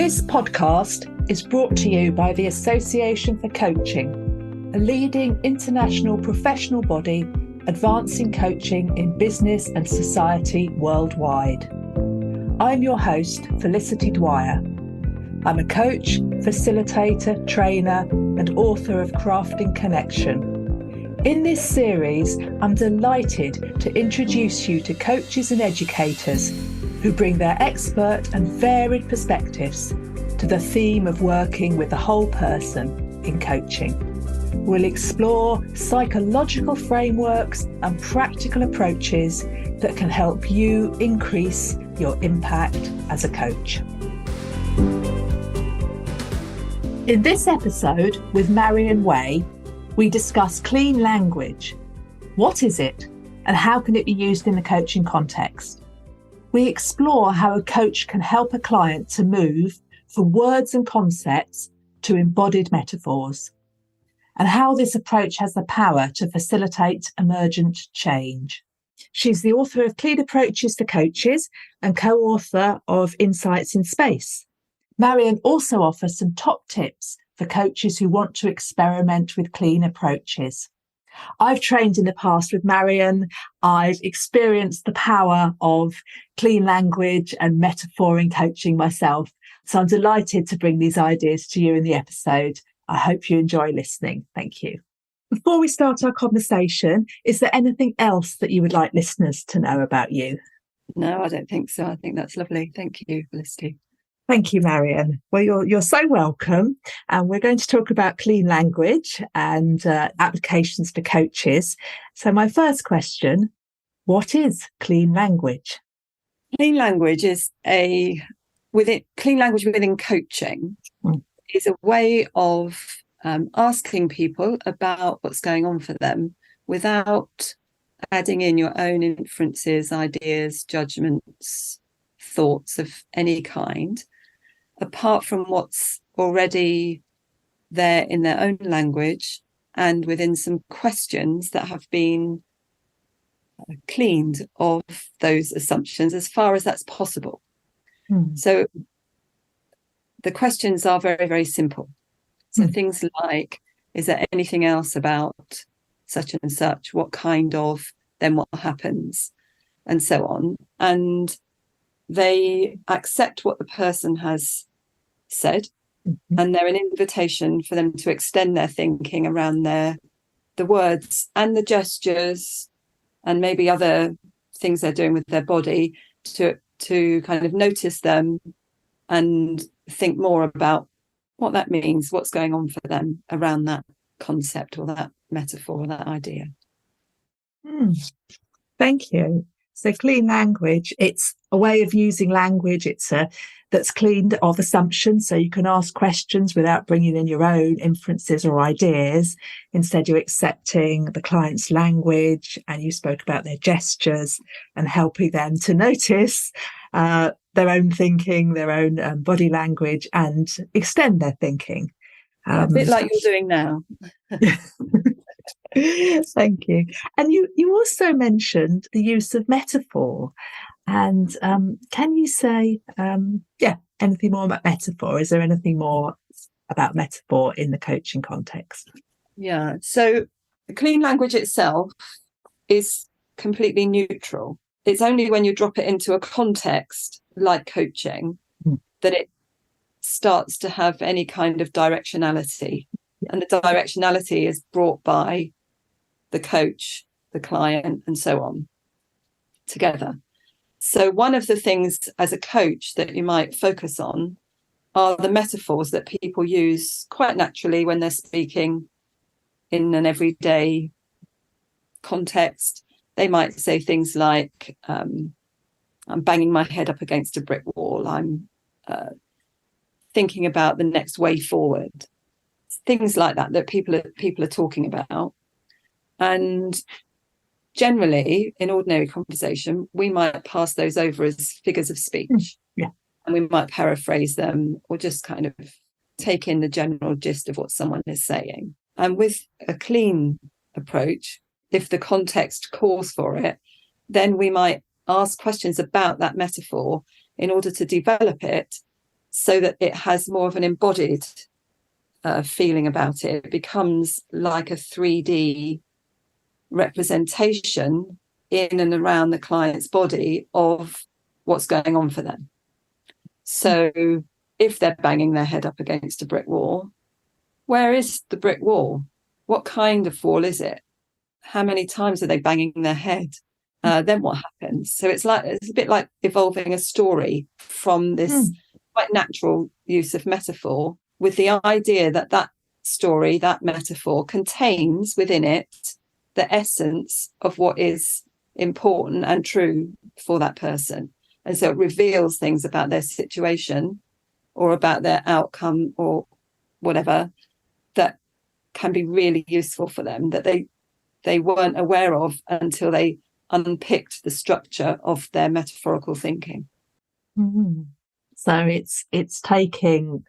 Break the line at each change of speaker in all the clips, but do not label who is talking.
This podcast is brought to you by the Association for Coaching, a leading international professional body advancing coaching in business and society worldwide. I'm your host, Felicity Dwyer. I'm a coach, facilitator, trainer, and author of Crafting Connection. In this series, I'm delighted to introduce you to coaches and educators who bring their expert and varied perspectives to the theme of working with the whole person in coaching. We'll explore psychological frameworks and practical approaches that can help you increase your impact as a coach. In this episode with Marian Way, we discuss clean language. What is it, and how can it be used in the coaching context? We explore how a coach can help a client to move from words and concepts to embodied metaphors, and how this approach has the power to facilitate emergent change. She's the author of Clean Approaches for Coaches and co-author of Insights in Space. Marian also offers some top tips for coaches who want to experiment with clean approaches. I've trained in the past with Marian. I've experienced the power of clean language and metaphor in coaching myself. So I'm delighted to bring these ideas to you in the episode. I hope you enjoy listening. Thank you. Before we start our conversation, is there anything else that you would like listeners to know about you?
No, I don't think so. I think that's lovely. Thank you, Felicity.
Thank you, Marian. Well, you're so welcome. And we're going to talk about clean language and applications for coaches. So my first question, what is clean language?
Clean language is clean language within coaching is a way of asking people about what's going on for them without adding in your own inferences, ideas, judgments, thoughts of any kind, apart from what's already there in their own language and within some questions that have been cleaned of those assumptions as far as that's possible. So the questions are very, very simple. So things like, is there anything else about such and such? What kind of, then what happens? And so on. And they accept what the person has said, and they're an invitation for them to extend their thinking around the words and the gestures and maybe other things they're doing with their body to kind of notice them and think more about what that means, what's going on for them around that concept or that metaphor or that idea.
Thank you. So clean language, it's a way of using language. That's cleaned of assumptions. So you can ask questions without bringing in your own inferences or ideas. Instead, you're accepting the client's language, and you spoke about their gestures and helping them to notice their own thinking, their own body language, and extend their thinking.
A bit like you're doing now.
Thank you. And you also mentioned the use of metaphor. And can you say, anything more about metaphor? Is there anything more about metaphor in the coaching context?
Yeah. So the clean language itself is completely neutral. It's only when you drop it into a context like coaching that it starts to have any kind of directionality. And the directionality is brought by the coach, the client, and so on together. So one of the things as a coach that you might focus on are the metaphors that people use quite naturally when they're speaking in an everyday context. They might say things like, I'm banging my head up against a brick wall. I'm thinking about the next way forward. Things like that people are talking about. And generally, in ordinary conversation, we might pass those over as figures of speech. And we might paraphrase them or just kind of take in the general gist of what someone is saying. And with a clean approach, if the context calls for it, then we might ask questions about that metaphor in order to develop it so that it has more of an embodied feeling about it. It becomes like a 3D representation in and around the client's body of what's going on for them. So if they're banging their head up against a brick wall, where is the brick wall? What kind of wall is it? How many times are they banging their head? Then what happens? So it's a bit like evolving a story from this quite natural use of metaphor, with the idea that that story, that metaphor, contains within it the essence of what is important and true for that person. And so it reveals things about their situation or about their outcome or whatever that can be really useful for them, that they weren't aware of until they unpicked the structure of their metaphorical thinking.
So it's taking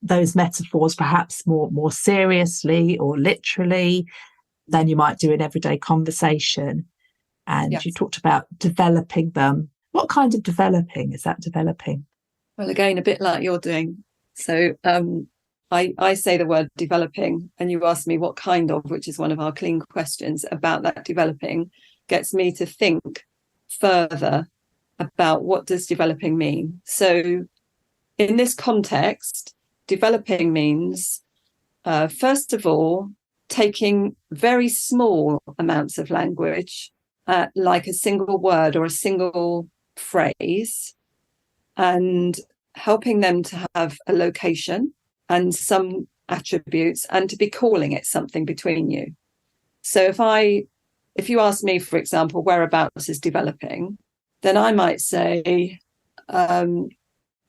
those metaphors perhaps more seriously or literally than you might do in everyday conversation. And
Yes.
You talked about developing them. What kind of developing is that developing?
Well, again, a bit like you're doing. So I say the word developing, and you ask me what kind of, which is one of our clean questions about that developing, gets me to think further about what does developing mean. So in this context, developing means, first of all, taking very small amounts of language, like a single word or a single phrase, and helping them to have a location and some attributes and to be calling it something between you. So if you ask me, for example, whereabouts is developing, then I might say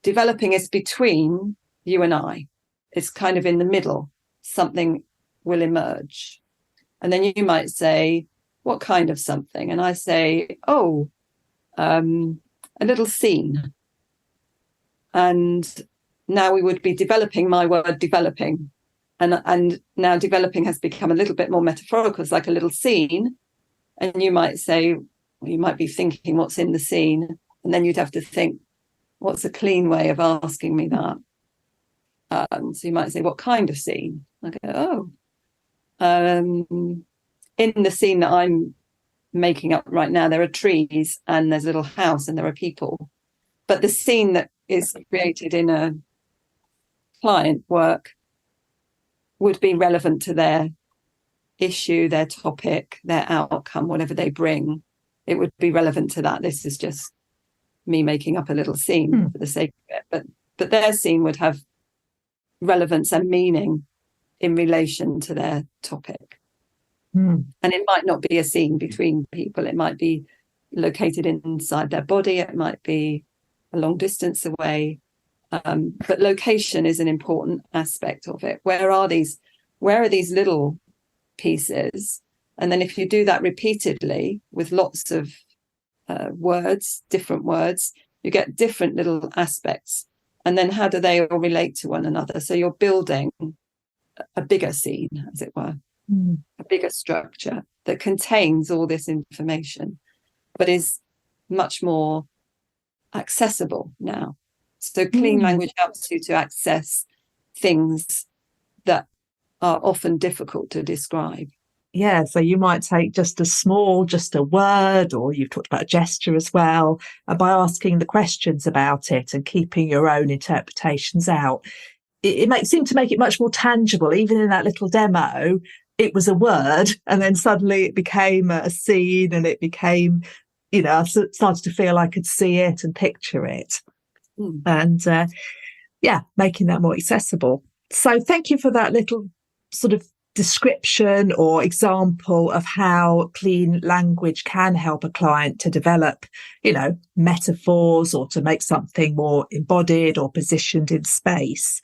developing is between you and I. It's kind of in the middle. Something will emerge. And then you might say, what kind of something? And I say, a little scene. And now we would be developing my word developing. And now developing has become a little bit more metaphorical. It's like a little scene. And you might say, you might be thinking what's in the scene. And then you'd have to think, what's a clean way of asking me that? So you might say, what kind of scene? I go, in the scene that I'm making up right now, there are trees and there's a little house and there are people. But the scene that is created in a client work would be relevant to their issue, their topic, their outcome, whatever they bring. It would be relevant to that. This is just me making up a little scene for the sake of it. But their scene would have relevance and meaning in relation to their topic. And it might not be a scene between people. It might be located inside their body. It might be a long distance away. But location is an important aspect of it. Where are these little pieces? And then if you do that repeatedly with lots of different words, you get different little aspects. And then how do they all relate to one another? So you're building a bigger scene, as it were, a bigger structure that contains all this information, but is much more accessible now. So clean language helps you to access things that are often difficult to describe.
Yeah, so you might take just a word, or you've talked about a gesture as well, and by asking the questions about it and keeping your own interpretations out, it seemed to make it much more tangible. Even in that little demo, it was a word, and then suddenly it became a scene, and it became, I started to feel I could see it and picture it. And making that more accessible. So thank you for that little sort of description or example of how clean language can help a client to develop, metaphors, or to make something more embodied or positioned in space.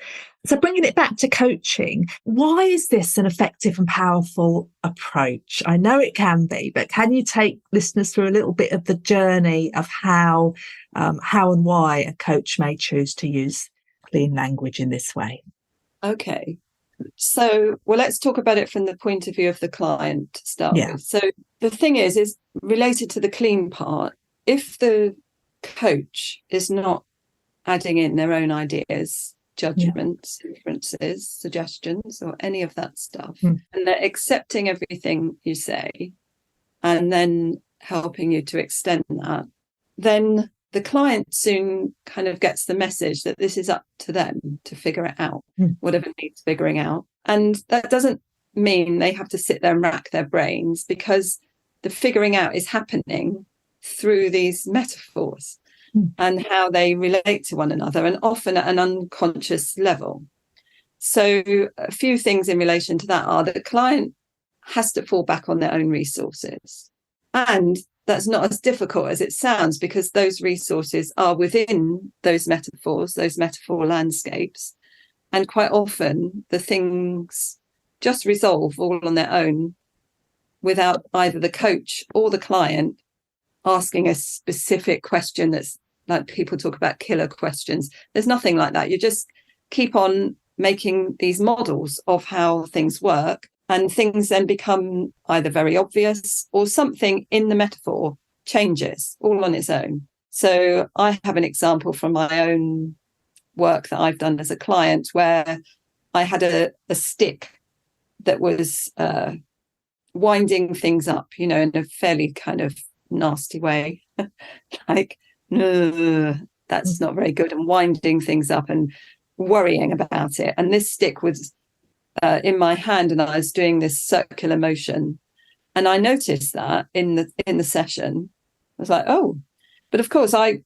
So bringing it back to coaching, why is this an effective and powerful approach? I know it can be, but can you take listeners through a little bit of the journey of how and why a coach may choose to use clean language in this way?
Okay. So, let's talk about it from the point of view of the client to start with. So the thing is related to the clean part, if the coach is not adding in their own ideas, judgments, inferences, suggestions, or any of that stuff. And they're accepting everything you say and then helping you to extend that. Then the client soon kind of gets the message that this is up to them to figure it out, whatever needs figuring out. And that doesn't mean they have to sit there and rack their brains, because the figuring out is happening through these metaphors and how they relate to one another, and often at an unconscious level. So a few things in relation to that are that the client has to fall back on their own resources. And that's not as difficult as it sounds, because those resources are within those metaphors, those metaphor landscapes. And quite often the things just resolve all on their own without either the coach or the client asking a specific question that's like people talk about killer questions. There's nothing like that. You just keep on making these models of how things work, and things then become either very obvious or something in the metaphor changes all on its own. So I have an example from my own work that I've done as a client, where I had a stick that was winding things up, in a fairly kind of nasty way, like, that's not very good, and winding things up and worrying about it. And this stick was in my hand, and I was doing this circular motion, and I noticed that in the session. I was like, oh, but of course I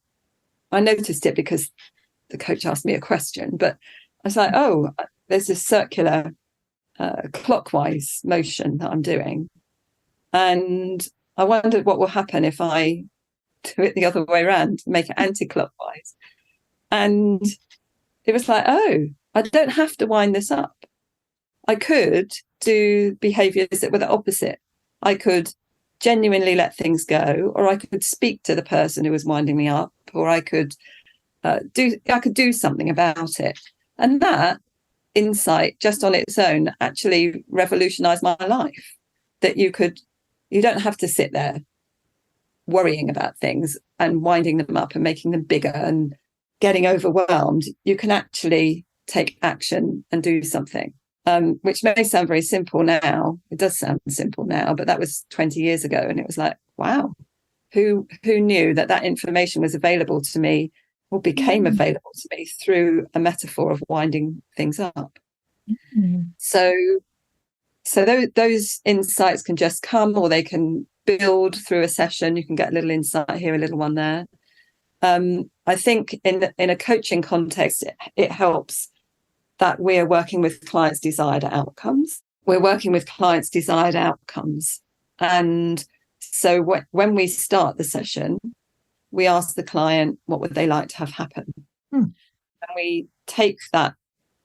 noticed it because the coach asked me a question, but I was like, oh, there's this circular clockwise motion that I'm doing, and I wondered what will happen if I do it the other way around, make it anti-clockwise. And it was like, oh, I don't have to wind this up. I could do behaviours that were the opposite. I could genuinely let things go, or I could speak to the person who was winding me up, or I could do something about it. And that insight just on its own actually revolutionized my life. That you don't have to sit there worrying about things and winding them up and making them bigger and getting overwhelmed. You can actually take action and do something, which may sound very simple now. It does sound simple now, but that was 20 years ago. And it was like, wow, who knew that information was available to me, or became available to me through a metaphor of winding things up. So those insights can just come, or they can build through a session. You can get a little insight here, a little one there. I think in a coaching context, it helps that we're working with clients' desired outcomes. We're working with clients' desired outcomes. And so when we start the session, we ask the client, what would they like to have happen? And we take that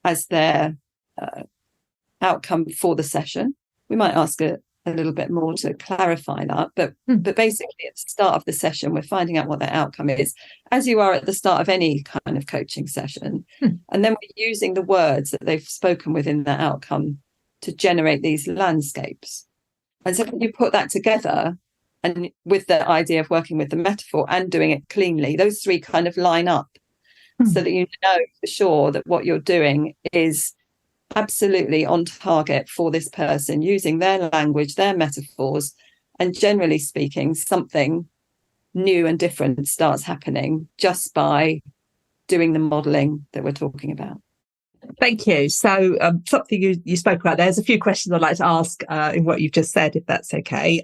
as their outcome for the session. We might ask a little bit more to clarify that, but basically at the start of the session, we're finding out what their outcome is, as you are at the start of any kind of coaching session. And then we're using the words that they've spoken within that outcome to generate these landscapes. And so when you put that together, and with the idea of working with the metaphor and doing it cleanly, those three kind of line up so that you know for sure that what you're doing is absolutely on target for this person, using their language, their metaphors, and generally speaking, something new and different starts happening just by doing the modelling that we're talking about.
Thank you. So something you spoke about, there's a few questions I'd like to ask in what you've just said, if that's okay.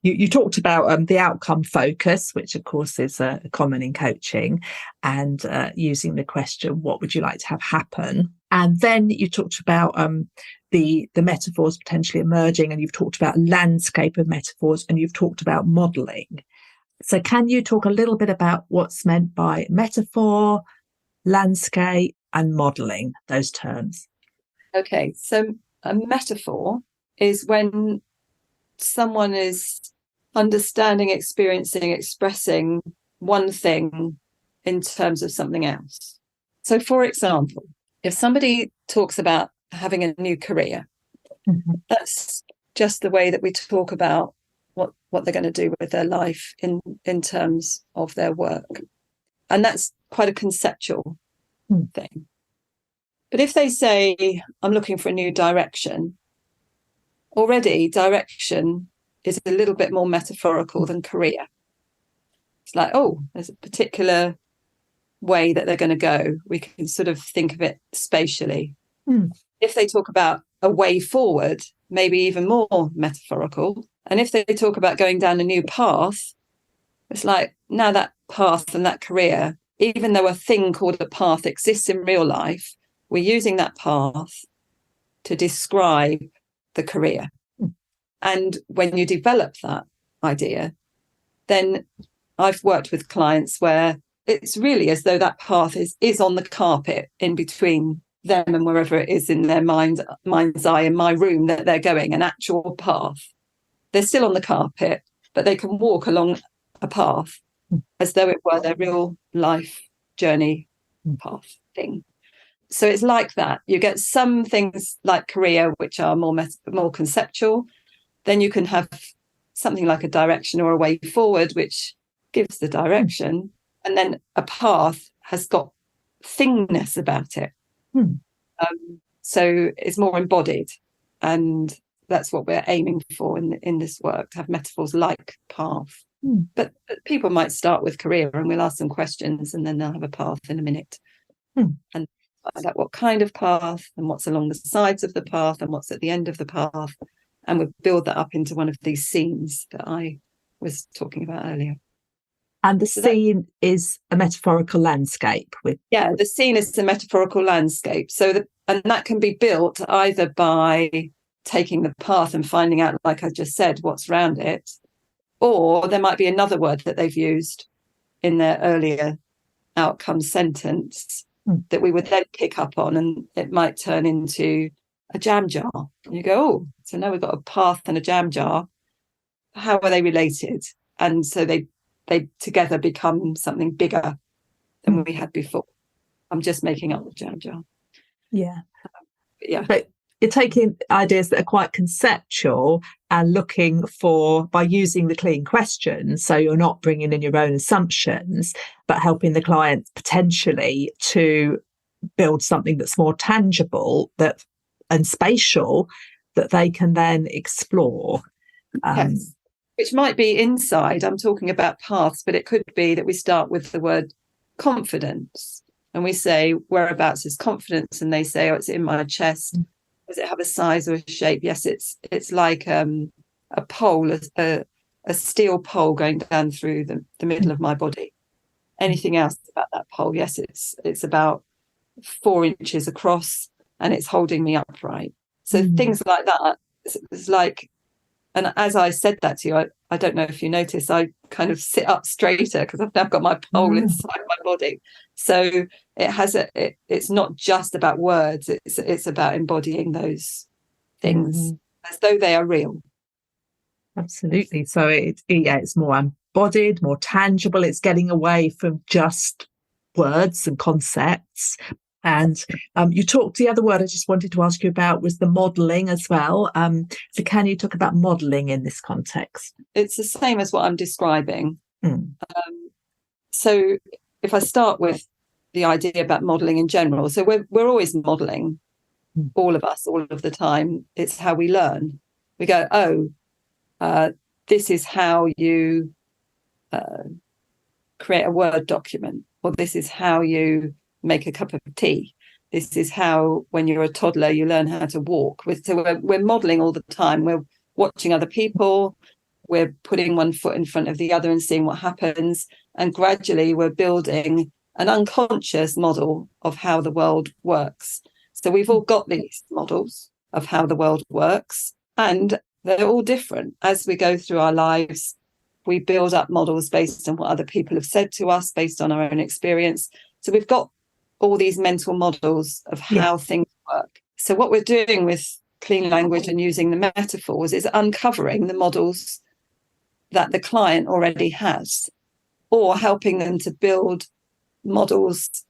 You talked about the outcome focus, which of course is common in coaching, and using the question, what would you like to have happen? And then you talked about the metaphors potentially emerging, and you've talked about landscape of metaphors, and you've talked about modelling. So can you talk a little bit about what's meant by metaphor, landscape, and modelling, those terms?
Okay, so a metaphor is when someone is understanding, experiencing, expressing one thing in terms of something else. So, for example, if somebody talks about having a new career, that's just the way that we talk about what they're going to do with their life in terms of their work. And that's quite a conceptual thing. But if they say, I'm looking for a new direction, already direction is a little bit more metaphorical than career. It's like, oh, there's a particular way that they're going to go. We can sort of think of it spatially. If they talk about a way forward, maybe even more metaphorical. And if they talk about going down a new path, it's like, now that path and that career, even though a thing called a path exists in real life, we're using that path to describe the career. And when you develop that idea, then I've worked with clients where it's really as though that path is on the carpet in between them and wherever it is in their mind's eye, in my room, that they're going, an actual path. They're still on the carpet, but they can walk along a path as though it were their real life journey path thing. So it's like that. You get some things like career, which are more conceptual. Then you can have something like a direction or a way forward, which gives the direction. And then a path has got thingness about it. So it's more embodied. And that's what we're aiming for in this work, to have metaphors like path. But people might start with career, and we'll ask them questions, and then they'll have a path in a minute. And find out what kind of path, and what's along the sides of the path, and what's at the end of the path. And we'll build that up into one of these scenes that I was talking about earlier.
And the scene is a metaphorical landscape with...
Yeah, the scene is a metaphorical landscape. And that can be built either by taking the path and finding out, like I just said, what's around it, or there might be another word that they've used in their earlier outcome sentence that we would then pick up on, and it might turn into a jam jar. And you go, oh, so now we've got a path and a jam jar. How are they related? And so they together become something bigger than we had before. I'm just making up the jam jar.
Yeah.
Yeah.
But you're taking ideas that are quite conceptual and looking for, by using the clean questions, so you're not bringing in your own assumptions, but helping the client potentially to build something that's more tangible and spatial that they can then explore.
Yes. Which might be inside. I'm talking about paths, but it could be that we start with the word confidence and we say, whereabouts is confidence? And they say, oh, it's in my chest. Does it have a size or a shape? Yes, it's like a pole, a steel pole going down through the middle of my body. Anything else about that pole? Yes, it's about 4 inches across and it's holding me upright. So things like that. It's like, and as I said that to you, I don't know if you notice, I kind of sit up straighter because I've now got my pole inside my body. So it's not just about words, it's about embodying those things as though they are real.
Absolutely. So it's more embodied, more tangible. It's getting away from just words and concepts. And you talked, the other word I just wanted to ask you about was the modelling as well. So can you talk about modelling in this context?
It's the same as what I'm describing. So if I start with the idea about modelling in general, so we're always modelling, all of us, all of the time. It's how we learn. We go, this is how you create a Word document, or this is how you make a cup of tea. This is how, when you're a toddler, you learn how to walk. So we're modelling all the time. We're watching other people. We're putting one foot in front of the other and seeing what happens. And gradually we're building an unconscious model of how the world works. So we've all got these models of how the world works, and they're all different. As we go through our lives, we build up models based on what other people have said to us, based on our own experience. So we've got all these mental models of how things work. So what we're doing with clean language and using the metaphors is uncovering the models that the client already has, or helping them to build models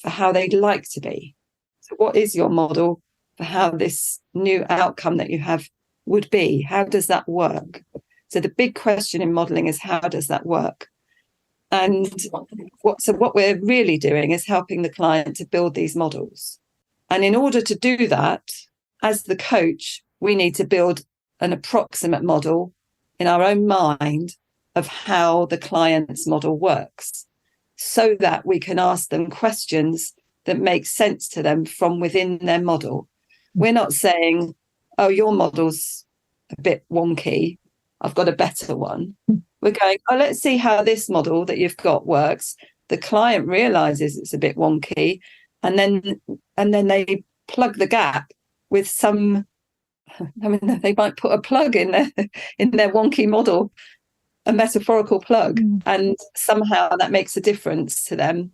for how they'd like to be. So what is your model for how this new outcome that you have would be? How does that work? So the big question in modelling is, how does that work? And what we're really doing is helping the client to build these models. And in order to do that, as the coach, we need to build an approximate model in our own mind of how the client's model works, so that we can ask them questions that make sense to them from within their model. We're not saying, oh, your model's a bit wonky, I've got a better one. We're going, oh, let's see how this model that you've got works. The client realizes it's a bit wonky, and then they plug the gap with some, I mean, they might put a plug in their wonky model, a metaphorical plug, and somehow that makes a difference to them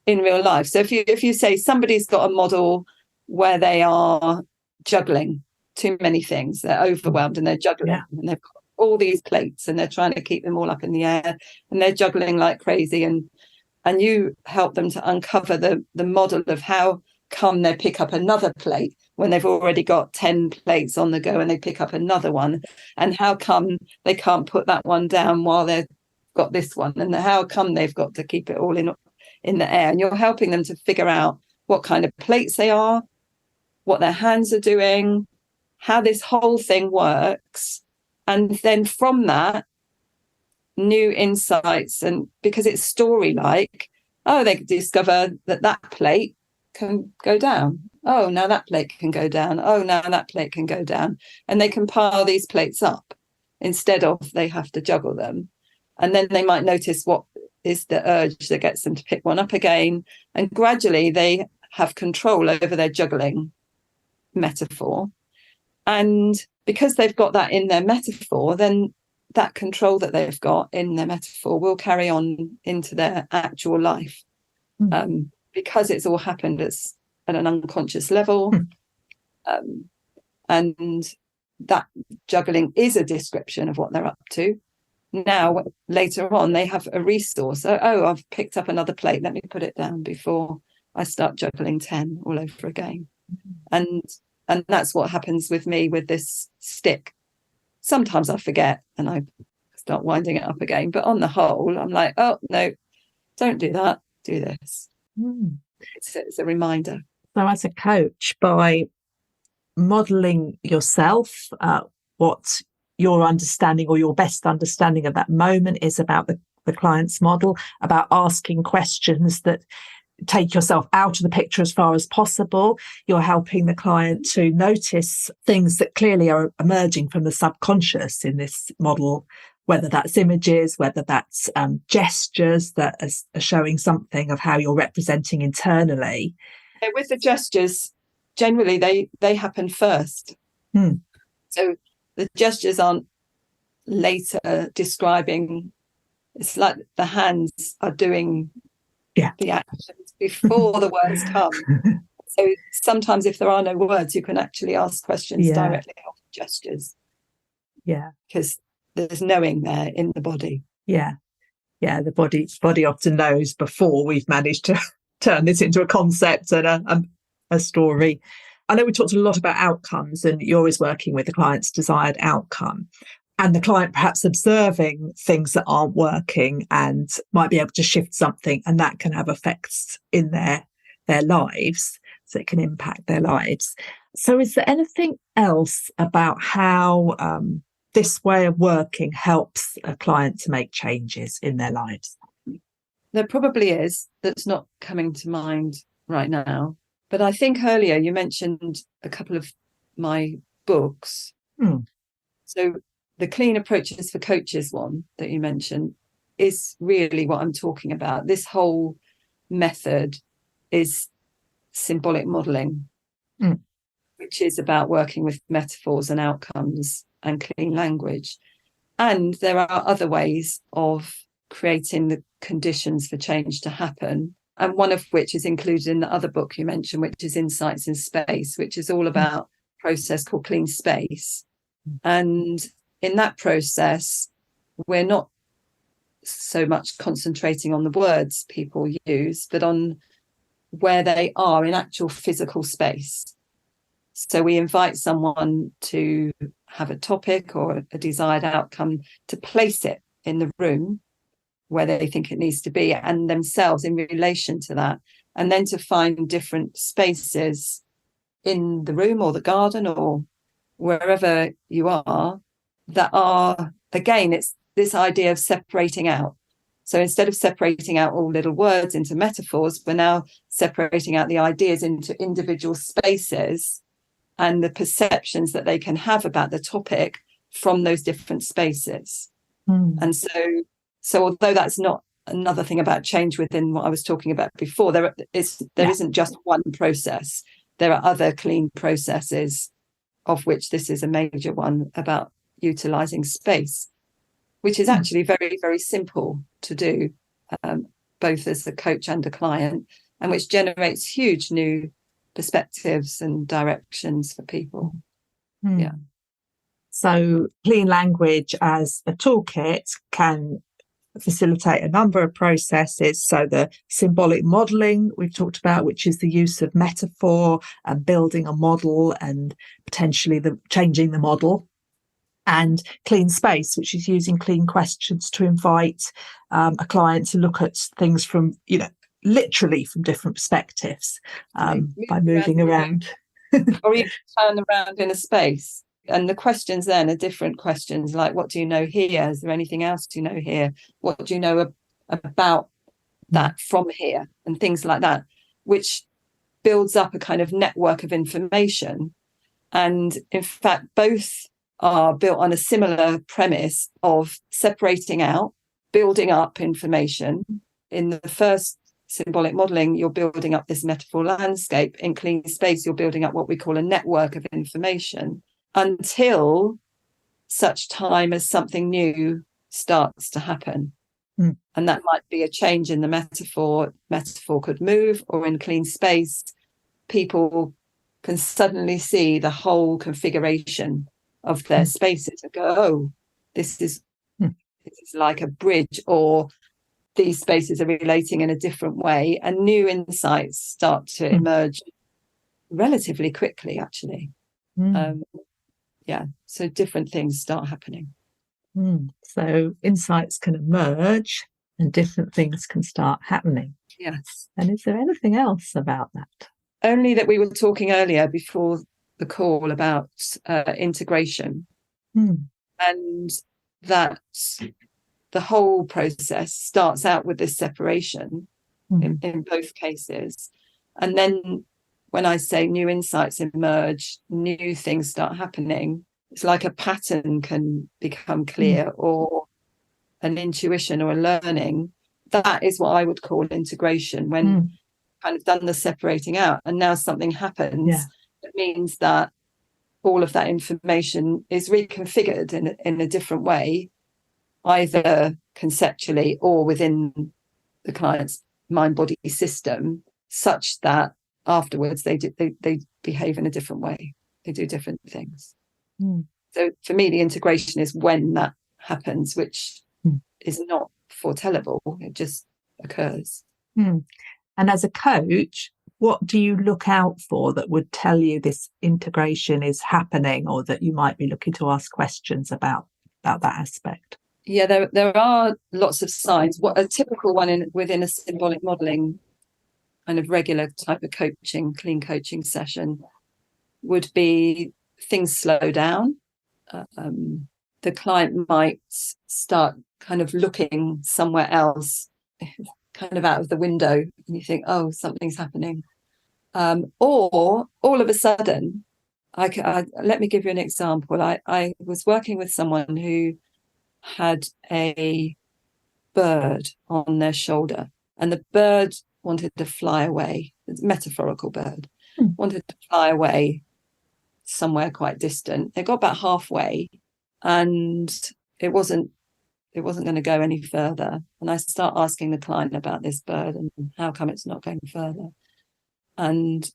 in real life. So if you say somebody's got a model where they are juggling too many things, they're overwhelmed and they're juggling, and they've got all these plates and they're trying to keep them all up in the air and they're juggling like crazy, and you help them to uncover the model of how come they pick up another plate when they've already got 10 plates on the go, and they pick up another one, and how come they can't put that one down while they've got this one, and how come they've got to keep it all in the air. And you're helping them to figure out what kind of plates they are, what their hands are doing, how this whole thing works. And then from that, new insights, and because it's story-like, oh, they discover that plate can go down. Oh, now that plate can go down. Oh, now that plate can go down. And they can pile these plates up instead of they have to juggle them. And then they might notice what is the urge that gets them to pick one up again. And gradually they have control over their juggling metaphor. And because they've got that in their metaphor, then that control that they've got in their metaphor will carry on into their actual life. Because it's all happened at an unconscious level. And that juggling is a description of what they're up to. Now, later on, they have a resource. Oh, I've picked up another plate. Let me put it down before I start juggling 10 all over again. And that's what happens with me with this stick. Sometimes I forget and I start winding it up again. But on the whole, I'm like, oh, no, don't do that. Do this. It's a reminder.
So as a coach, by modelling yourself, what your understanding or your best understanding of that moment is about the client's model, about asking questions that take yourself out of the picture as far as possible. You're helping the client to notice things that clearly are emerging from the subconscious in this model, whether that's images, whether that's gestures that are showing something of how you're representing internally.
With the gestures, generally they happen first. So the gestures aren't later describing. It's like the hands are doing the actions before the words come. So sometimes if there are no words, you can actually ask questions directly of gestures. Because there's knowing there in the body.
The body often knows before we've managed to turn this into a concept and a story. I know we talked a lot about outcomes, and you're always working with the client's desired outcome, and the client perhaps observing things that aren't working and might be able to shift something, and that can have effects in their lives, so it can impact their lives. So is there anything else about how this way of working helps a client to make changes in their lives?
There probably is, that's not coming to mind right now. But I think earlier you mentioned a couple of my books. So the Clean Approaches for Coaches one that you mentioned is really what I'm talking about. This whole method is symbolic modelling, which is about working with metaphors and outcomes and clean language. And there are other ways of creating the conditions for change to happen. And one of which is included in the other book you mentioned, which is Insights in Space, which is all about a process called Clean Space. And in that process, we're not so much concentrating on the words people use, but on where they are in actual physical space. So we invite someone to have a topic or a desired outcome, to place it in the room, where they think it needs to be, and themselves in relation to that, and then to find different spaces in the room or the garden or wherever you are that are, again, it's this idea of separating out. So instead of separating out all little words into metaphors, we're now separating out the ideas into individual spaces and the perceptions that they can have about the topic from those different spaces. And so although that's not another thing about change within what I was talking about before, there isn't just one process. There are other clean processes, of which this is a major one, about utilizing space, which is actually very, very simple to do, both as a coach and a client, and which generates huge new perspectives and directions for people. Yeah.
So clean language as a toolkit can facilitate a number of processes. So the symbolic modelling we've talked about, which is the use of metaphor and building a model and potentially changing the model. And clean space, which is using clean questions to invite a client to look at things from, literally from different perspectives, by moving around.
Or even turn around in a space. And the questions then are different questions, like, what do you know here? Is there anything else you know here? What do you know about that from here? And things like that, which builds up a kind of network of information. And in fact, both are built on a similar premise of separating out, building up information. In the first symbolic modelling, you're building up this metaphor landscape. In clean space, you're building up what we call a network of information, until such time as something new starts to happen. And that might be a change in the metaphor. Metaphor could move, or in clean space, people can suddenly see the whole configuration of their spaces and go, oh, this is like a bridge, or these spaces are relating in a different way, and new insights start to emerge relatively quickly, actually. So different things start happening. So insights can emerge and different things can start happening.
Yes. And is there anything else about that?
Only that we were talking earlier before the call about integration, and that the whole process starts out with this separation in both cases. And then when I say new insights emerge, new things start happening, it's like a pattern can become clear, or an intuition or a learning. That is what I would call integration, when kind of done the separating out and now something happens. It means that all of that information is reconfigured in a different way, either conceptually or within the client's mind-body system, such that afterwards they behave in a different way. They do different things. So for me, the integration is when that happens, which is not foretellable. It just occurs.
And as a coach, what do you look out for that would tell you this integration is happening, or that you might be looking to ask questions about that aspect?
Yeah, there are lots of signs. What a typical one within a symbolic modelling kind of regular type of coaching, clean coaching session would be things slow down. The client might start kind of looking somewhere else, kind of out of the window, and you think, oh, something's happening. Or all of a sudden, let me give you an example. I was working with someone who had a bird on their shoulder, and the bird wanted to fly away. It's a metaphorical bird, wanted to fly away somewhere quite distant. They got about halfway, and it wasn't going to go any further. And I start asking the client about this bird and how come it's not going further. And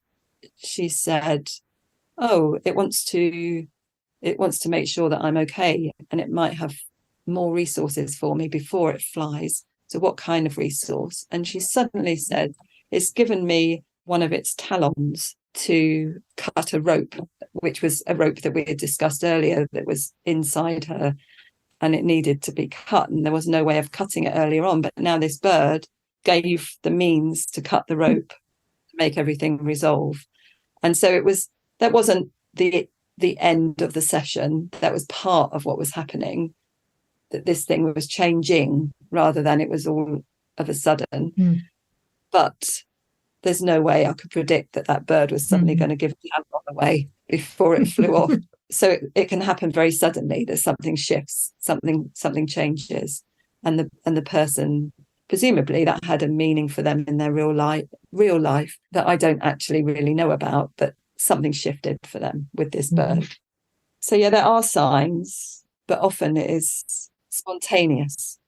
she said, oh, it wants to make sure that I'm okay, and it might have more resources for me before it flies. So what kind of resource? And she suddenly said, it's given me one of its talons to cut a rope, which was a rope that we had discussed earlier that was inside her and it needed to be cut, and there was no way of cutting it earlier on. But now this bird gave the means to cut the rope to make everything resolve. And so that wasn't the end of the session. That was part of what was happening, that this thing was changing rather than it was all of a sudden. But there's no way I could predict that bird was suddenly going to give the antler away before it flew off. So it can happen very suddenly, that something shifts, something changes, and the person, presumably that had a meaning for them in their real life that I don't actually really know about, but something shifted for them with this bird. So yeah, there are signs, but often it is spontaneous,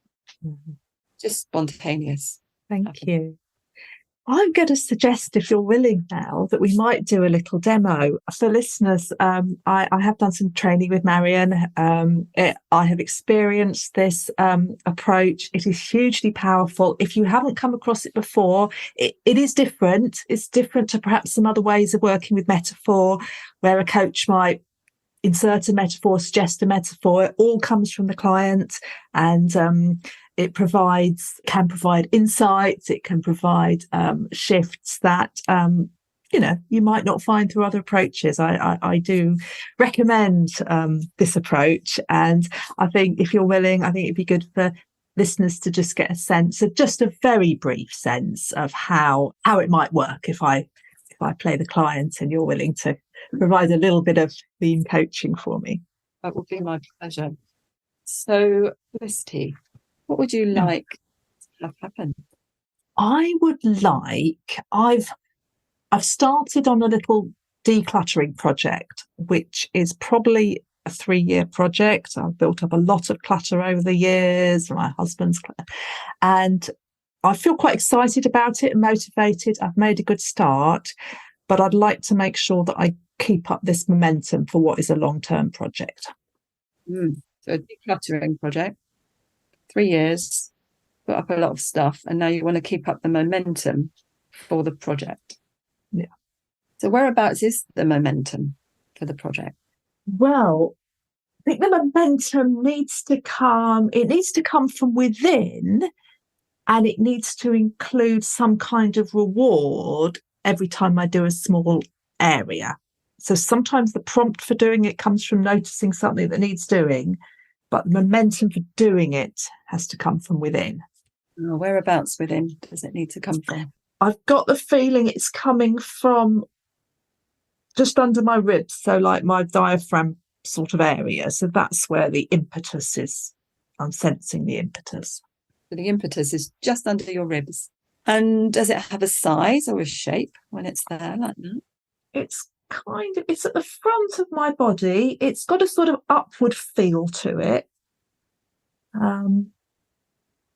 just spontaneous.
Thank you. I'm going to suggest, if you're willing now, that we might do a little demo for listeners. I have done some training with Marian. I have experienced this approach. It is hugely powerful. If you haven't come across it before, it is different. It's different to perhaps some other ways of working with metaphor, where a coach might insert a metaphor, suggest a metaphor. It all comes from the client, and it can provide insights. It can provide shifts that you might not find through other approaches. I do recommend this approach, and I think if you're willing, I think it'd be good for listeners to just get a sense of, just a very brief sense of how it might work if I play the client and you're willing to provide a little bit of theme coaching for me.
That would be my pleasure. So, Felicity, what would you like to have happen?
I would like, I've started on a little decluttering project, which is probably a 3-year project. I've built up a lot of clutter over the years, my husband's clutter, and I feel quite excited about it and motivated. I've made a good start, but I'd like to make sure that I keep up this momentum for what is a long-term project.
So a decluttering project, 3 years, put up a lot of stuff, and now you want to keep up the momentum for the project.
Yeah.
So whereabouts is the momentum for the project?
Well, I think the momentum needs to come from within, and it needs to include some kind of reward every time I do a small area. So sometimes the prompt for doing it comes from noticing something that needs doing, but the momentum for doing it has to come from within.
Whereabouts within does it need to come from?
I've got the feeling it's coming from just under my ribs, so like my diaphragm sort of area. So that's where the impetus is. I'm sensing the impetus.
So the impetus is just under your ribs. And does it have a size or a shape when it's there like that?
It's at the front of my body. It's got a sort of upward feel to it.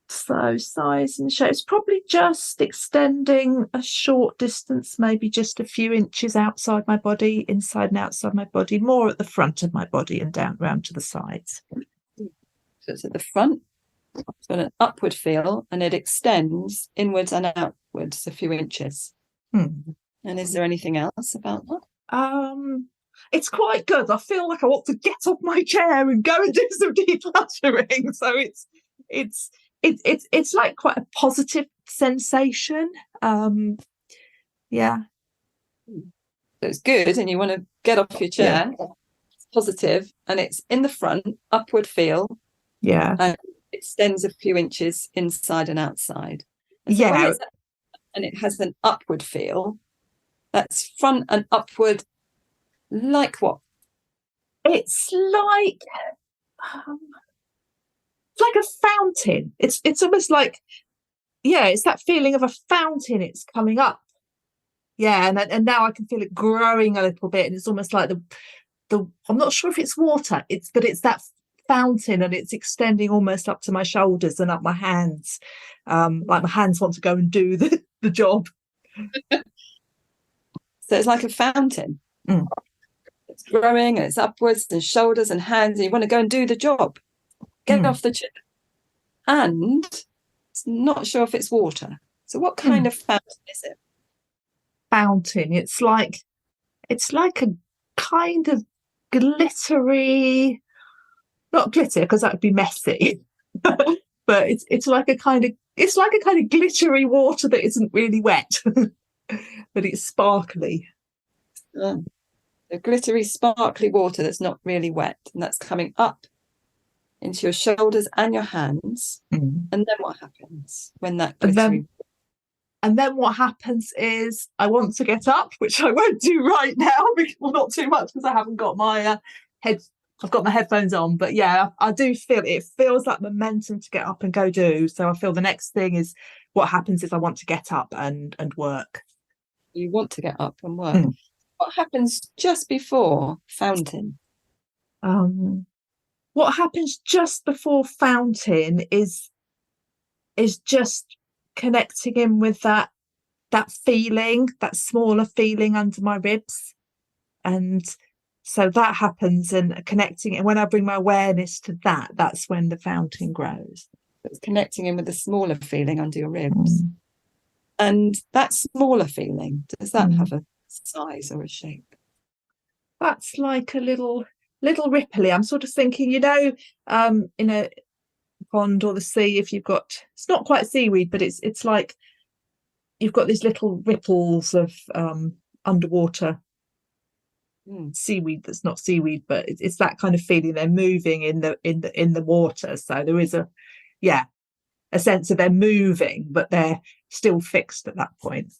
So size and shape, it's probably just extending a short distance, maybe just a few inches outside my body, inside and outside my body, more at the front of my body and down round to the sides.
So it's at the front, it's got an upward feel, and it extends inwards and outwards a few inches. And is there anything else about that?
It's quite good. I feel like I want to get off my chair and go and do some decluttering. So it's like quite a positive sensation. Yeah.
So it's good, and you want to get off your chair. Yeah. It's positive, and it's in the front, upward feel.
Yeah.
And it extends a few inches inside and outside. And so and it has an upward feel. That's front and upward, like what?
It's like a fountain. It's almost like, it's that feeling of a fountain. It's coming up. Yeah, and now I can feel it growing a little bit, and it's almost like the I'm not sure if it's water. But it's that fountain, and it's extending almost up to my shoulders and up my hands. Like my hands want to go and do the job.
So it's like a fountain. It's growing, and it's upwards and shoulders and hands, and you want to go and do the job. Get off the chair. And it's not sure if it's water. So what kind of fountain is it?
Fountain. It's like a kind of glittery, not glitter because that would be messy, but it's like a kind of glittery water that isn't really wet, but it's sparkly.
The glittery, sparkly water that's not really wet, and that's coming up into your shoulders and your hands. And then what happens when that glittery?
And then what happens is I want to get up, which I won't do right now, well, not too much because I haven't got my I've got my headphones on. But yeah, I do feel it feels like momentum to get up and go do. So I feel the next thing is what happens is I want to get up and work.
You want to get up and work. What happens just before fountain?
What happens just before fountain is just connecting in with that feeling, that smaller feeling under my ribs. And so that happens, and connecting, and when I bring my awareness to that, that's when the fountain grows.
It's connecting in with the smaller feeling under your ribs. And that smaller feeling, does that have a size or a shape?
That's like a little ripply. I'm sort of thinking, in a pond or the sea, if you've got, it's not quite seaweed, but it's like you've got these little ripples of underwater seaweed that's not seaweed, but it's that kind of feeling. They're moving in the water, so there is a sense of they're moving, but they're still fixed at that point.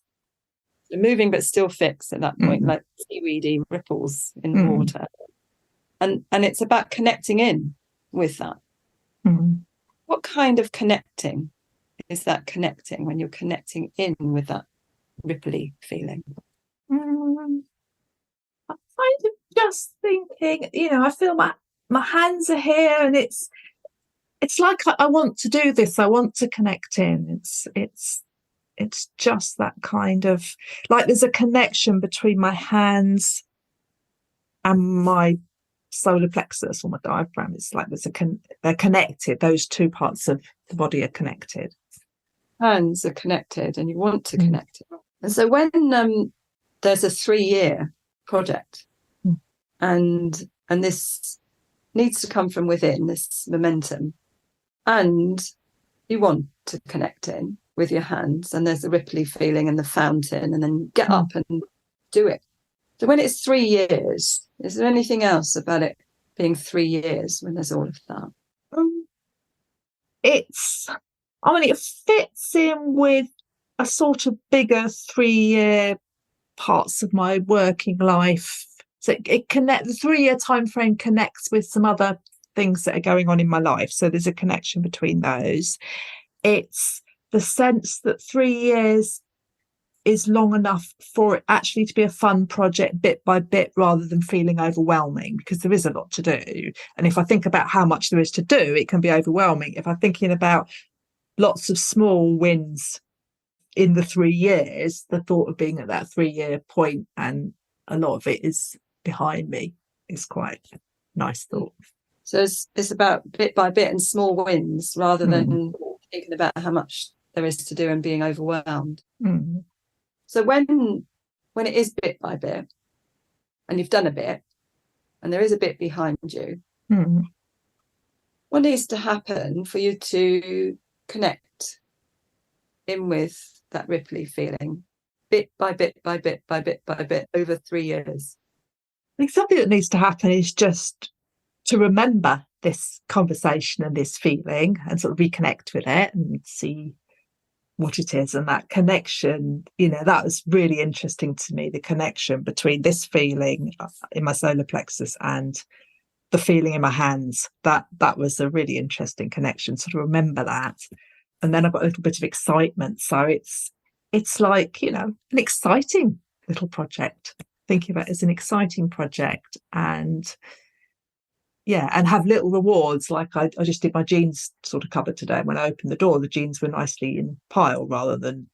They're moving but still fixed at that point, like seaweedy ripples in the water. And it's about connecting in with that. What kind of connecting is that connecting when you're connecting in with that ripply feeling?
I'm kind of just thinking, I feel my hands are here, and it's like I want to do this. I want to connect in. It's just that kind of like there's a connection between my hands and my solar plexus or my diaphragm. It's like they're connected. Those two parts of the body are connected.
Hands are connected, and you want to connect. And so when there's a 3-year project, and this needs to come from within, this momentum, and you want to connect in with your hands, and there's the ripply feeling and the fountain, and then get up and do it. So when it's 3 years, is there anything else about it being 3 years when there's all of that?
It fits in with a sort of bigger 3-year parts of my working life. So the 3-year time frame connects with some other things that are going on in my life. So there's a connection between those. It's the sense that 3 years is long enough for it actually to be a fun project bit by bit, rather than feeling overwhelming, because there is a lot to do. And if I think about how much there is to do, it can be overwhelming. If I'm thinking about lots of small wins in the 3 years, the thought of being at that 3-year point and a lot of it is behind me is quite a nice thought.
So it's about bit by bit and small wins, rather than thinking about how much there is to do and being overwhelmed. So when it is bit by bit, and you've done a bit, and there is a bit behind you, what needs to happen for you to connect in with that ripply feeling, bit by bit by bit by bit by bit, over 3 years?
I think something that needs to happen is just to remember this conversation and this feeling, and sort of reconnect with it and see what it is. And that connection, that was really interesting to me, the connection between this feeling in my solar plexus and the feeling in my hands. That was a really interesting connection, sort of remember that. And then I've got a little bit of excitement. So it's like, an exciting little project, thinking about it as an exciting project. And and have little rewards. Like I just did my jeans sort of cupboard today, and when I opened the door, the jeans were nicely in pile rather than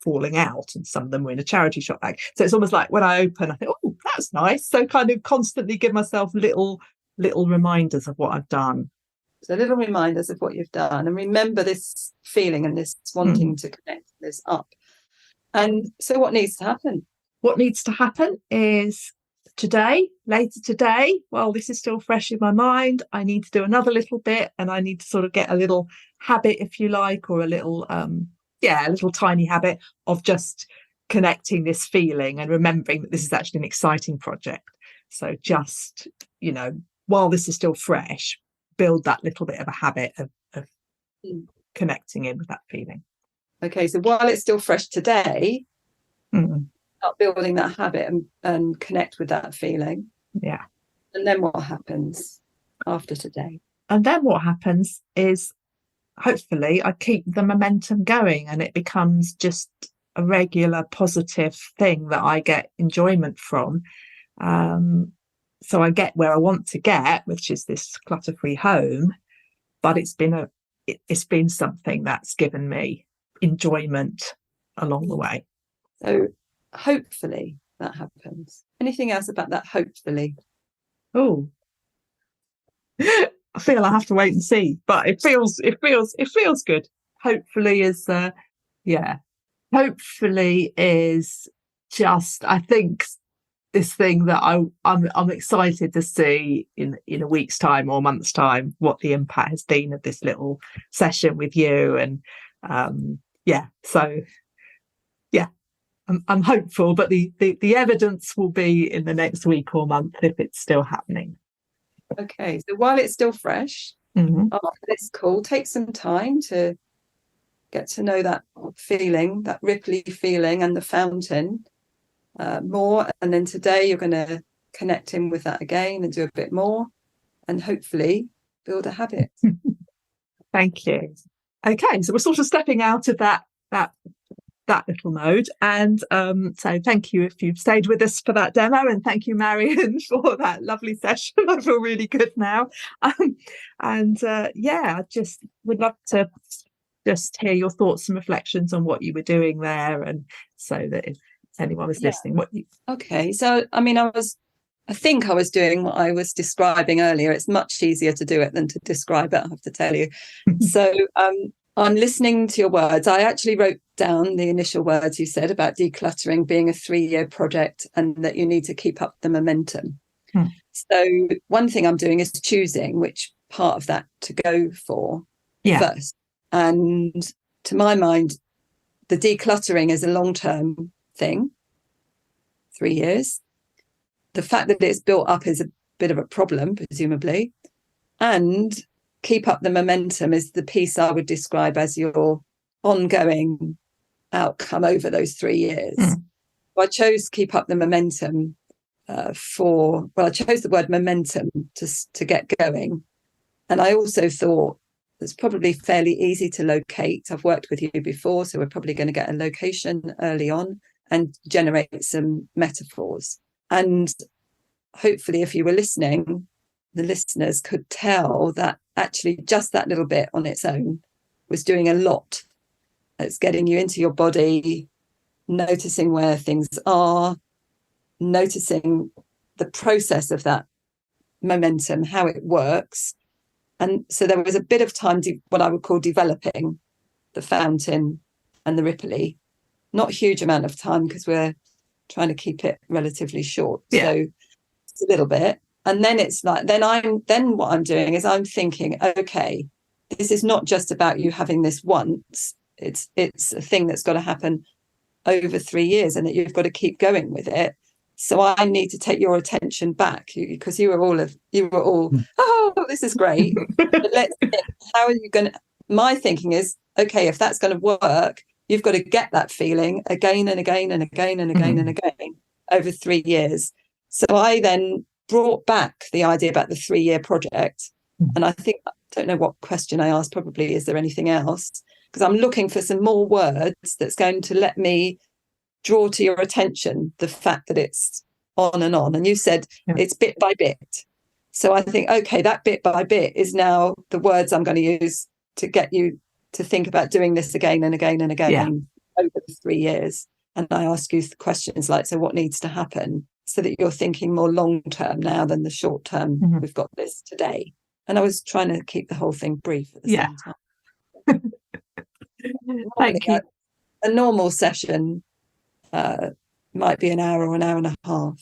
falling out, and some of them were in a charity shop bag. So it's almost like when I open, I think, oh, that's nice. So kind of constantly give myself little reminders of what I've done.
So little reminders of what you've done, and remember this feeling and this wanting to connect this up. And so what needs to happen?
What needs to happen is later today, while this is still fresh in my mind, I need to do another little bit, and I need to sort of get a little habit, if you like, or a little tiny habit of just connecting this feeling and remembering that this is actually an exciting project. So just, while this is still fresh, build that little bit of a habit of connecting in with that feeling.
Okay, so while it's still fresh today, start building that habit and connect with that feeling.
Yeah.
And then what happens after today?
And then what happens is, hopefully, I keep the momentum going and it becomes just a regular positive thing that I get enjoyment from. So I get where I want to get, which is this clutter-free home, but it's been something that's given me enjoyment along the way.
So hopefully that happens. Anything else about that hopefully?
Oh, I feel I have to wait and see, but it feels good. Hopefully hopefully is just, I think, this thing that I'm excited to see in a week's time or a month's time, what the impact has been of this little session with you. And I'm hopeful, but the evidence will be in the next week or month if it's still happening.
Okay, so while it's still fresh, after this call, take some time to get to know that feeling, that ripply feeling and the fountain more. And then today you're going to connect in with that again and do a bit more and hopefully build a habit.
Thank you. Okay, so we're sort of stepping out of that little mode, and so thank you if you've stayed with us for that demo, and thank you, Marian, for that lovely session. I feel really good now. I just would love to just hear your thoughts and reflections on what you were doing there, and so that if anyone was listening,
Okay, so I mean, I think I was doing what I was describing earlier. It's much easier to do it than to describe it, I have to tell you. So I'm listening to your words. I actually wrote down the initial words you said about decluttering being a 3-year project and that you need to keep up the momentum. So one thing I'm doing is choosing which part of that to go for first. And to my mind, the decluttering is a long-term thing, 3 years. The fact that it's built up is a bit of a problem, presumably. And keep up the momentum is the piece I would describe as your ongoing outcome over those 3 years. I chose keep up the momentum I chose the word momentum to get going. And I also thought it's probably fairly easy to locate. I've worked with you before, so we're probably going to get a location early on and generate some metaphors. And hopefully, if you were listening, the listeners could tell that actually just that little bit on its own was doing a lot. It's getting you into your body, noticing where things are, noticing the process of that momentum, how it works. And so there was a bit of time, what I would call developing the fountain and the ripply. Not a huge amount of time because we're trying to keep it relatively short. So it's a little bit. And then it's like, then what I'm doing is I'm thinking, okay, this is not just about you having this once. It's a thing that's got to happen over 3 years and that you've got to keep going with it. So I need to take your attention back because you were all, oh, this is great. But let's think, how are you going to, my thinking is, okay, if that's going to work, you've got to get that feeling again and again and again and again and again over 3 years. So I then brought back the idea about the 3-year project. And I don't know what question I asked, probably, is there anything else? Because I'm looking for some more words that's going to let me draw to your attention the fact that it's on. And you said it's bit by bit. So I think, okay, that bit by bit is now the words I'm going to use to get you to think about doing this again and again and again over the 3 years. And I ask you questions like, so what needs to happen? So that you're thinking more long term now than the short term. We've got this today. And I was trying to keep the whole thing brief at the same time.
Thank you.
A normal session might be an hour or an hour and a half.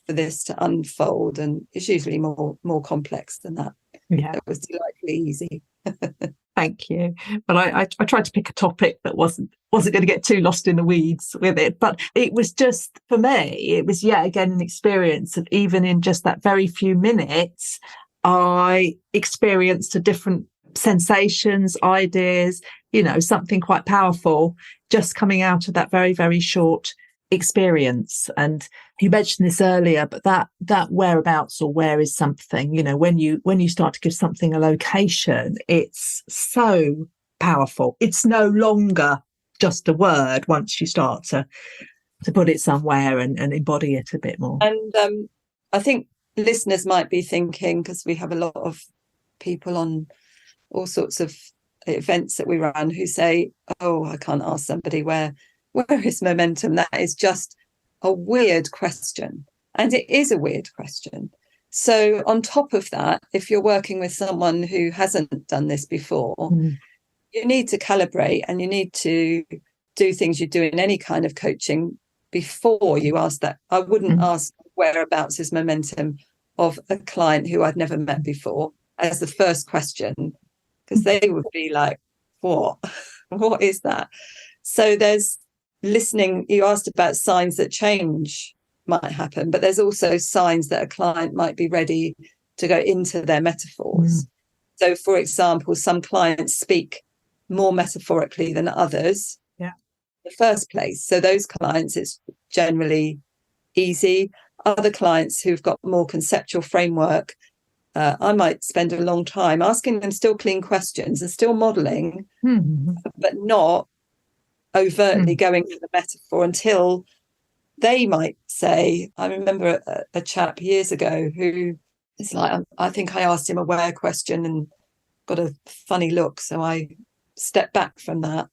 for this to unfold, and it's usually more complex than that.
Yeah,
it was delightfully easy.
Thank you. But I tried to pick a topic that wasn't going to get too lost in the weeds with it. But it was just, for me, it was yet again an experience of, even in just that very few minutes, I experienced a different sensations, ideas, something quite powerful just coming out of that very, very short experience. And you mentioned this earlier, but that whereabouts, or where is something, when you start to give something a location, it's so powerful. It's no longer just a word once you start to put it somewhere and embody it a bit more.
And I think listeners might be thinking, because we have a lot of people on all sorts of events that we run who say, oh, I can't ask somebody where is momentum. That is just a weird question. And it is a weird question. So on top of that, if you're working with someone who hasn't done this before, you need to calibrate, and you need to do things you do in any kind of coaching before you ask that. I wouldn't ask whereabouts is momentum of a client who I'd never met before as the first question, because they would be like, what is that? So there's listening. You asked about signs that change might happen, but there's also signs that a client might be ready to go into their metaphors. So for example, some clients speak more metaphorically than others in the first place. So those clients, it's generally easy. Other clients who've got more conceptual framework, I might spend a long time asking them still clean questions and still modeling, but not overtly going to the metaphor until they might say, I remember a chap years ago who is like, I think I asked him a where question and got a funny look. So I stepped back from that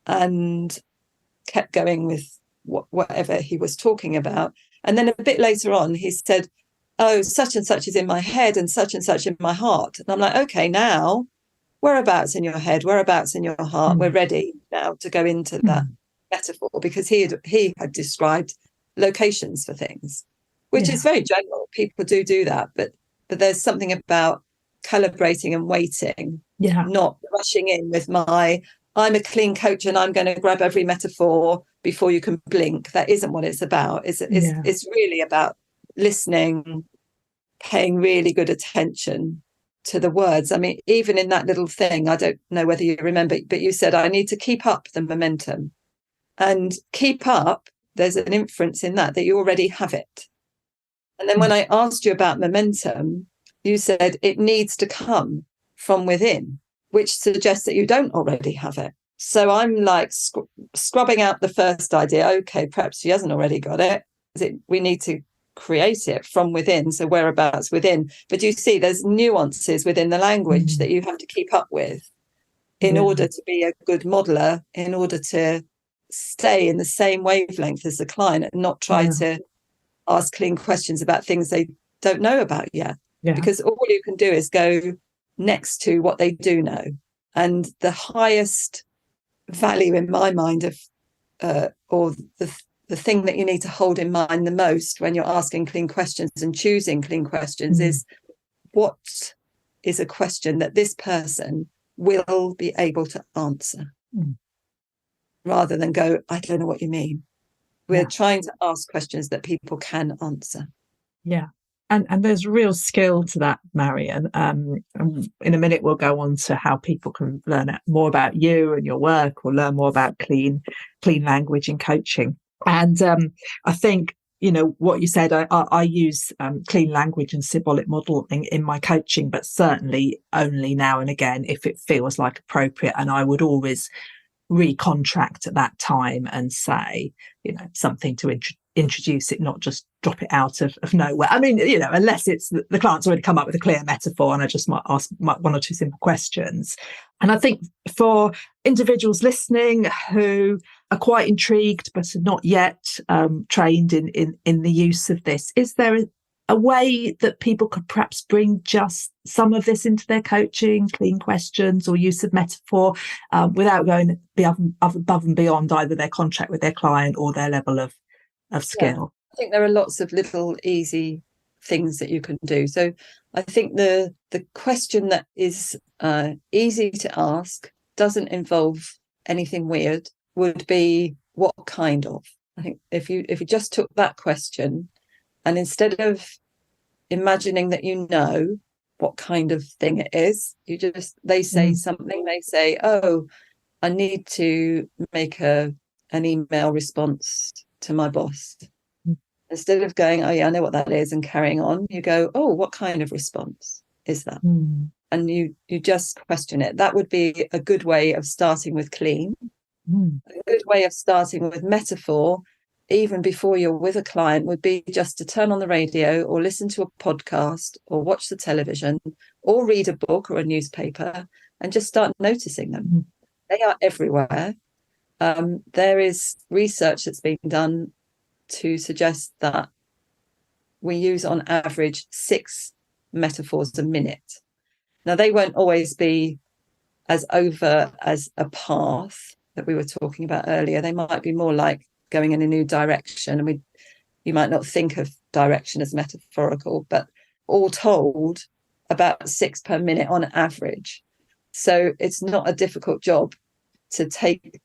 and kept going with whatever he was talking about. And then a bit later on, he said, oh, such and such is in my head and such in my heart. And I'm like, okay, now whereabouts in your head, whereabouts in your heart? We're ready now to go into that metaphor, because he had described locations for things, which is very general. People do that, but there's something about calibrating and waiting, not rushing in with I'm a clean coach and I'm going to grab every metaphor before you can blink. That isn't what it's about. It's really about listening, paying really good attention to the words. I mean, even in that little thing, I don't know whether you remember, but you said, I need to keep up the momentum. And keep up, there's an inference in that you already have it. And then when I asked you about momentum, you said it needs to come from within, which suggests that you don't already have it. So I'm like scrubbing out the first idea. Okay, perhaps she hasn't already got it. We need to create it from within. So whereabouts within? But you see, there's nuances within the language that you have to keep up with in order to be a good modeler, in order to stay in the same wavelength as the client and not try to ask clean questions about things they don't know about yet. Because all you can do is go next to what they do know. And the highest value in my mind of or the thing that you need to hold in mind the most when you're asking clean questions and choosing clean questions is, what is a question that this person will be able to answer, rather than go, I don't know what you mean. We're trying to ask questions that people can answer.
And there's real skill to that, Marian. In a minute, we'll go on to how people can learn more about you and your work, or learn more about clean language in coaching. And I think, what you said, I use clean language and symbolic modeling in my coaching, but certainly only now and again if it feels like appropriate. And I would always recontract at that time and say, something to introduce it, not just drop it out of nowhere. I mean, unless it's the client's already come up with a clear metaphor and I just might ask one or two simple questions. And I think for individuals listening who are quite intrigued but are not yet trained in the use of this, is there a way that people could perhaps bring just some of this into their coaching, clean questions or use of metaphor, without going above and beyond either their contract with their client or their level of skill?
think there are lots of little easy things that you can do. So I think the question that is easy to ask, doesn't involve anything weird, would be what kind of. I think if you just took that question, and instead of imagining that you know what kind of thing it is, they say something, they say, oh, I need to make an email response to my boss. Instead of going, oh yeah, I know what that is, and carrying on, you go, oh, what kind of response is that? And you just question it. That would be a good way of starting with clean. A good way of starting with metaphor, even before you're with a client, would be just to turn on the radio or listen to a podcast or watch the television or read a book or a newspaper and just start noticing them. They are everywhere. There is research that's been done to suggest that we use on average 6 metaphors a minute. Now, they won't always be as overt as a path that we were talking about earlier. They might be more like going in a new direction, and you might not think of direction as metaphorical, but all told, about 6 per minute on average. So it's not a difficult job to take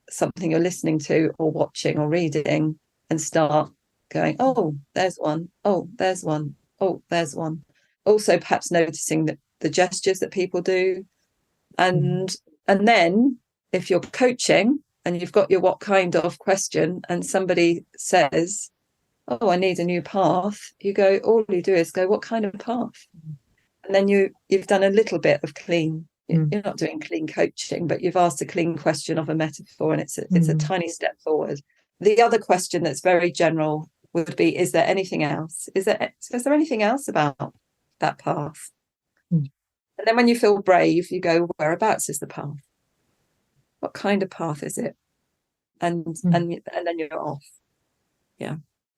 something you're listening to or watching or reading and start going, oh, there's one. Oh, there's one. Oh, there's one. Also, perhaps noticing the gestures that people do. And then if you're coaching and you've got your what kind of question and somebody says, oh, I need a new path, you go, all you do is go, what kind of path? And then you've done a little bit of clean. You're not doing clean coaching, but you've asked a clean question of a metaphor, and it's a tiny step forward. The other question that's very general would be, is there anything else? Is there anything else about that path? And then when you feel brave, you go, whereabouts is the path? What kind of path is it? And then you're off. Yeah.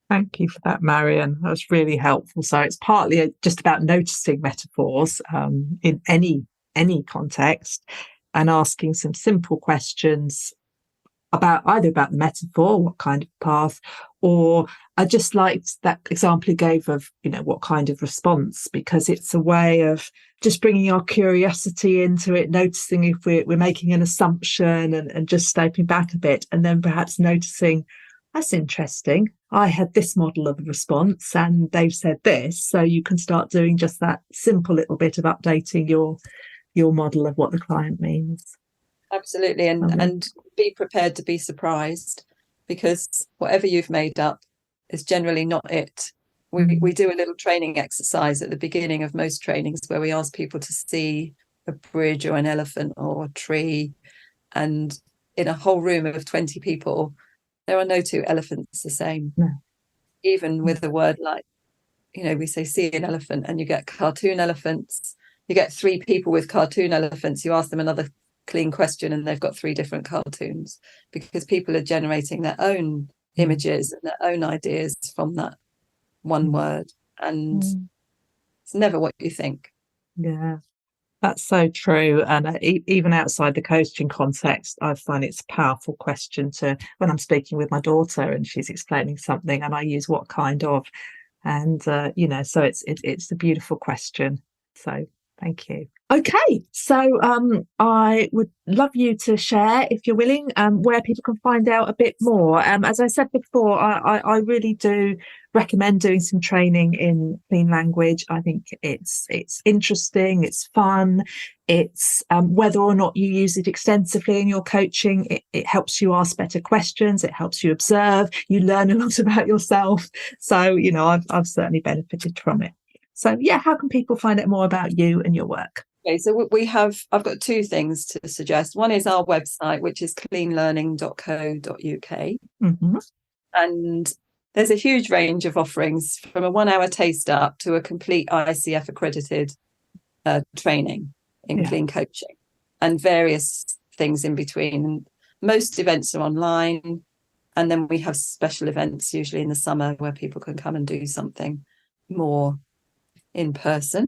Thank you for that, Marian. That was really helpful. So it's partly just about noticing metaphors in any context, and asking some simple questions about the metaphor, what kind of path, or I just liked that example you gave of, what kind of response, because it's a way of just bringing our curiosity into it, noticing if we're making an assumption, and just stepping back a bit, and then perhaps noticing, that's interesting, I had this model of a response and they've said this. So you can start doing just that simple little bit of updating your model of what the client means.
Absolutely. And be prepared to be surprised, because whatever you've made up is generally not it. We do a little training exercise at the beginning of most trainings where we ask people to see a bridge or an elephant or a tree, and in a whole room of 20 people, there are no 2 elephants the same.
No.
Even with a word like, we say see an elephant, and you get cartoon elephants. You get 3 people with cartoon elephants, you ask them another clean question and they've got 3 different cartoons, because people are generating their own images and their own ideas from that one word, and it's never what you think.
Yeah, that's so true. And even outside the coaching context, I find it's a powerful question when I'm speaking with my daughter and she's explaining something and I use what kind of, and so it's a beautiful question. So thank you. Okay, so I would love you to share, if you're willing, where people can find out a bit more. As I said before, I really do recommend doing some training in clean language. I think it's interesting, it's fun, it's whether or not you use it extensively in your coaching, it helps you ask better questions, it helps you observe, you learn a lot about yourself. So, I've certainly benefited from it. So, yeah, how can people find out more about you and your work?
Okay, so I've got 2 things to suggest. One is our website, which is cleanlearning.co.uk. And there's a huge range of offerings, from a 1-hour taste up to a complete ICF accredited training in clean coaching, and various things in between. Most events are online, and then we have special events usually in the summer where people can come and do something more in person.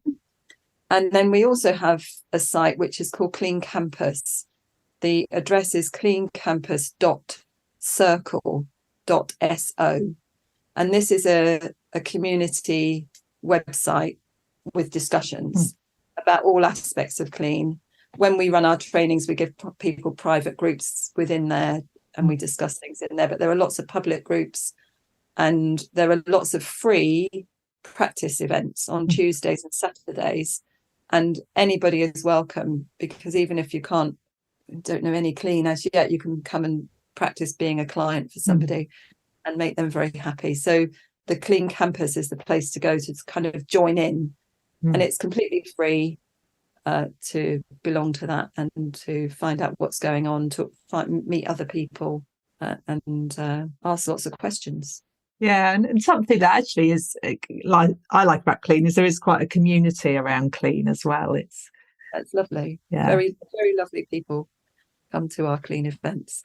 And then we also have a site which is called Clean Campus. The address is cleancampus.circle.so, And this is a community website with discussions about all aspects of clean. When we run our trainings, we give people private groups within there and we discuss things in there. But there are lots of public groups, and there are lots of free practice events on Tuesdays and Saturdays. And anybody is welcome, because even if you don't know any clean as yet, you can come and practice being a client for somebody and make them very happy. So the Clean Campus is the place to go to kind of join in, and it's completely free to belong to that and to find out what's going on, to meet other people and ask lots of questions.
Yeah, and something that actually is like I like about clean is there is quite a community around clean as well.
That's lovely.
Yeah,
very, very lovely people come to our clean events.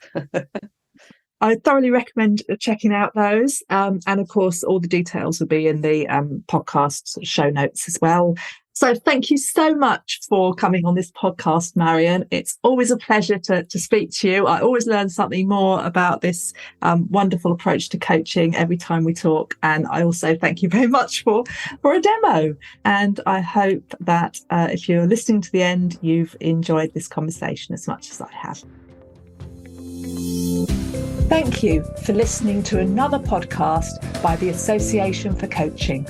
I thoroughly recommend checking out those. And of course, all the details will be in the podcast show notes as well. So thank you so much for coming on this podcast, Marian. It's always a pleasure to speak to you. I always learn something more about this wonderful approach to coaching every time we talk. And I also thank you very much for a demo. And I hope that if you're listening to the end, you've enjoyed this conversation as much as I have. Thank you for listening to another podcast by the Association for Coaching.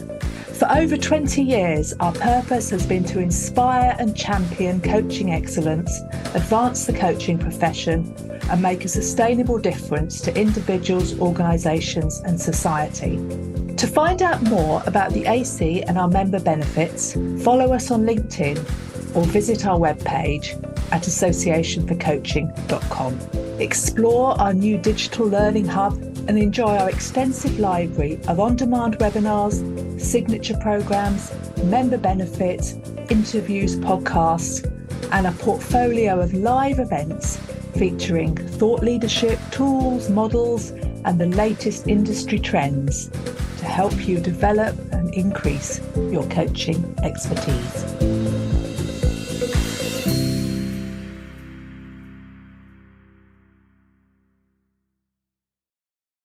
For over 20 years, our purpose has been to inspire and champion coaching excellence, advance the coaching profession, and make a sustainable difference to individuals, organisations and society. To find out more about the AC and our member benefits, follow us on LinkedIn or visit our webpage at associationforcoaching.com. Explore our new digital learning hub and enjoy our extensive library of on-demand webinars, signature programs, member benefits, interviews, podcasts, and a portfolio of live events featuring thought leadership, tools, models, and the latest industry trends to help you develop and increase your coaching expertise.